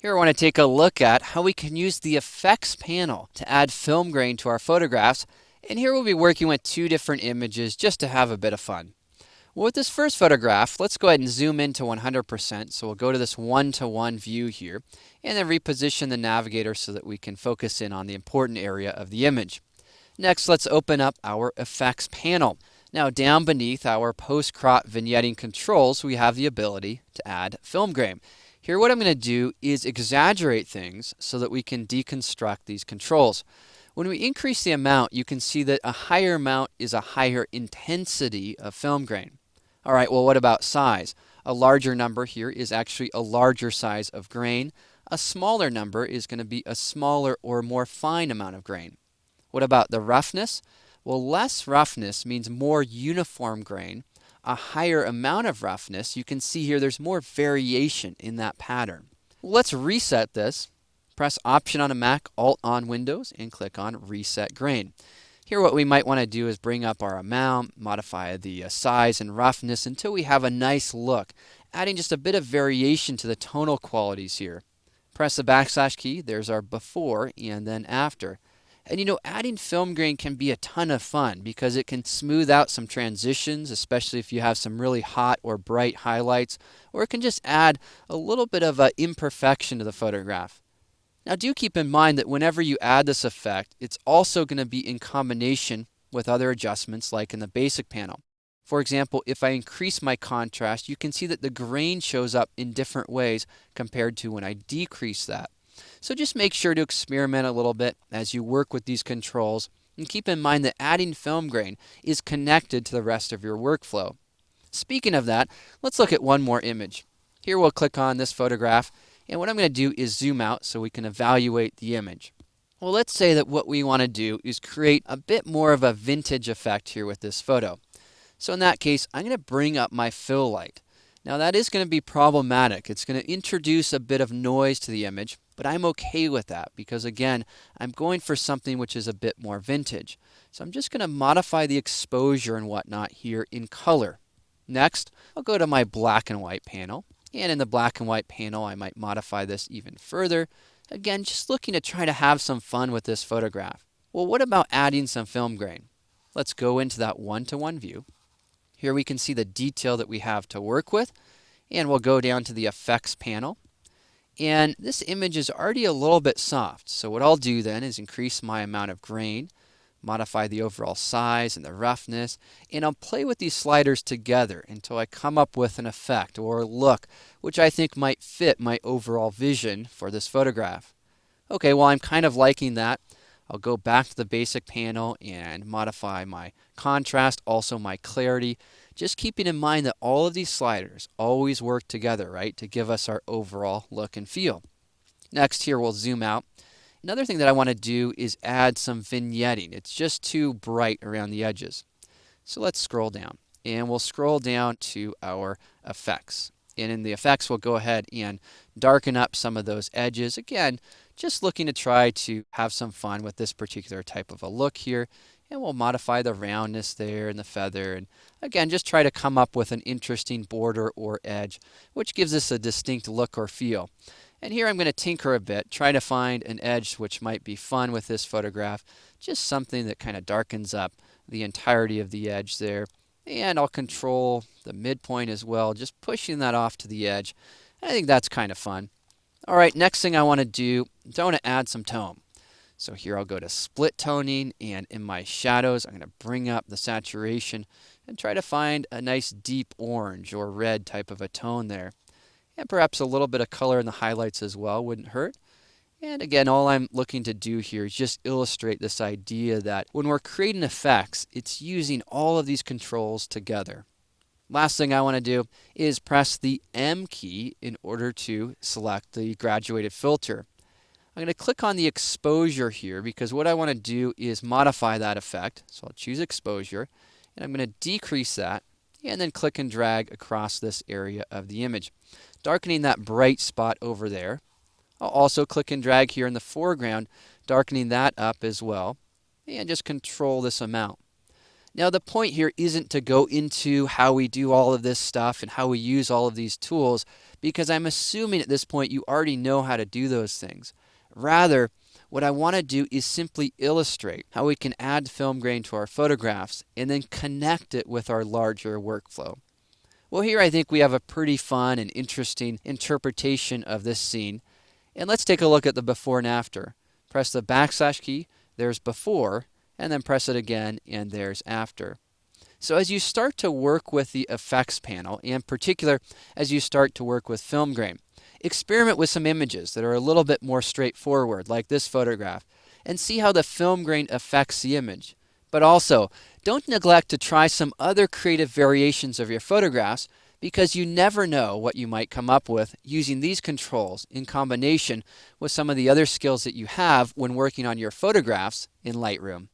Here I want to take a look at how we can use the effects panel to add film grain to our photographs. And here we'll be working with two different images just to have a bit of fun. Well, with this first photograph, let's go ahead and zoom into 100%. So we'll go to this one-to-one view here and then reposition the navigator so that we can focus in on the important area of the image. Next, let's open up our effects panel. Now down beneath our post-crop vignetting controls, we have the ability to add film grain. Here what I'm going to do is exaggerate things so that we can deconstruct these controls. When we increase the amount, you can see that a higher amount is a higher intensity of film grain. All right, well, what about size? A larger number here is actually a larger size of grain. A smaller number is going to be a smaller or more fine amount of grain. What about the roughness? Well, less roughness means more uniform grain. A higher amount of roughness, you can see here there's more variation in that pattern. Let's reset this. Press Option on a Mac, Alt on Windows, and click on Reset Grain. Here what we might want to do is bring up our amount, modify the size and roughness until we have a nice look, adding just a bit of variation to the tonal qualities here. Press the backslash key, there's our before and then after. And adding film grain can be a ton of fun because it can smooth out some transitions, especially if you have some really hot or bright highlights, or it can just add a little bit of imperfection to the photograph. Now do keep in mind that whenever you add this effect, it's also going to be in combination with other adjustments like in the basic panel. For example, if I increase my contrast, you can see that the grain shows up in different ways compared to when I decrease that. So just make sure to experiment a little bit as you work with these controls, and keep in mind that adding film grain is connected to the rest of your workflow. Speaking of that, let's look at one more image. Here we'll click on this photograph, and what I'm going to do is zoom out so we can evaluate the image. Well, let's say that what we want to do is create a bit more of a vintage effect here with this photo. So in that case, I'm going to bring up my fill light. Now that is going to be problematic. It's going to introduce a bit of noise to the image, but I'm okay with that because again, I'm going for something which is a bit more vintage. So I'm just going to modify the exposure and whatnot here in color. Next, I'll go to my black and white panel. And in the black and white panel, I might modify this even further. Again, just looking to try to have some fun with this photograph. Well, what about adding some film grain? Let's go into that one-to-one view. Here we can see the detail that we have to work with, and we'll go down to the effects panel. And this image is already a little bit soft, so what I'll do then is increase my amount of grain, modify the overall size and the roughness, and I'll play with these sliders together until I come up with an effect or look which I think might fit my overall vision for this photograph. Okay, well, I'm kind of liking that. I'll go back to the basic panel and modify my contrast, also my clarity, just keeping in mind that all of these sliders always work together, right, to give us our overall look and feel. Next here we'll zoom out. Another thing that I want to do is add some vignetting. It's just too bright around the edges. So let's scroll down, and we'll scroll down to our effects. And in the effects, we'll go ahead and darken up some of those edges. Again, just looking to try to have some fun with this particular type of a look here. And we'll modify the roundness there and the feather. And again, just try to come up with an interesting border or edge, which gives us a distinct look or feel. And here I'm going to tinker a bit, try to find an edge which might be fun with this photograph. Just something that kind of darkens up the entirety of the edge there. And I'll control the midpoint as well, just pushing that off to the edge. I think that's kind of fun. All right, next thing I want to do is I want to add some tone. So here I'll go to split toning, and in my shadows, I'm going to bring up the saturation and try to find a nice deep orange or red type of a tone there. And perhaps a little bit of color in the highlights as well wouldn't hurt. And again, all I'm looking to do here is just illustrate this idea that when we're creating effects, it's using all of these controls together. Last thing I want to do is press the M key in order to select the graduated filter. I'm going to click on the exposure here because what I want to do is modify that effect. So I'll choose exposure, and I'm going to decrease that, and then click and drag across this area of the image, darkening that bright spot over there. I'll also click and drag here in the foreground, darkening that up as well, and just control this amount. Now, the point here isn't to go into how we do all of this stuff and how we use all of these tools, because I'm assuming at this point you already know how to do those things. Rather, what I want to do is simply illustrate how we can add film grain to our photographs and then connect it with our larger workflow. Well, here I think we have a pretty fun and interesting interpretation of this scene. And let's take a look at the before and after. Press the backslash key, there's before, and then press it again, and there's after. So as you start to work with the effects panel, in particular as you start to work with film grain, experiment with some images that are a little bit more straightforward, like this photograph, and see how the film grain affects the image. But also, don't neglect to try some other creative variations of your photographs, because you never know what you might come up with using these controls in combination with some of the other skills that you have when working on your photographs in Lightroom.